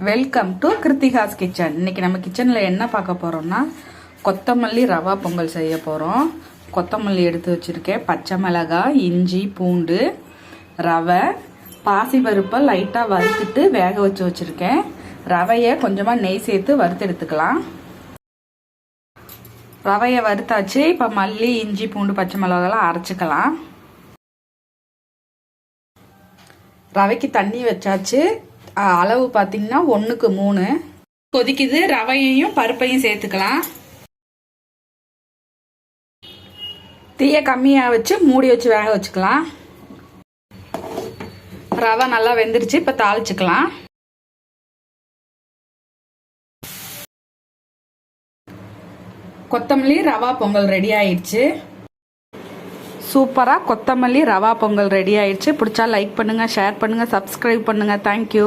Welcome to Kiruthika's kitchen. இன்னைக்கு நம்ம கிச்சனில் என்ன பார்க்க போகிறோம்னா கொத்தமல்லி ரவா பொங்கல் செய்ய போகிறோம். கொத்தமல்லி எடுத்து வச்சுருக்கேன், பச்சை மிளகாய், இஞ்சி, பூண்டு, ரவை, பாசிப்பருப்பை லைட்டாக வறுத்துட்டு வேக வச்சுருக்கேன். ரவையை கொஞ்சமாக நெய் சேர்த்து வறுத்து எடுத்துக்கலாம். ரவையை வறுத்தாச்சு. இப்போ மல்லி, இஞ்சி, பூண்டு, பச்சை மிளகாலாம் அரைச்சிக்கலாம். ரவைக்கு தண்ணி வச்சாச்சு. அளவு பார்த்தீங்கன்னா 1க்கு 3 கொதிக்குது. ரவையையும் பருப்பையும் சேர்த்துக்கலாம். தீயை கம்மியாக வச்சு மூடி வச்சு வேக வச்சுக்கலாம். ரவை நல்லா வெந்துருச்சு. இப்போ தாளிச்சுக்கலாம். கொத்தமல்லி ரவா பொங்கல் ரெடி ஆயிடுச்சு. சூப்பராக கொத்தமல்லி ரவா பொங்கல் ரெடி ஆயிடுச்சு. பிடிச்சா லைக் பண்ணுங்கள், ஷேர் பண்ணுங்கள், சப்ஸ்கிரைப் பண்ணுங்கள். தேங்க்யூ.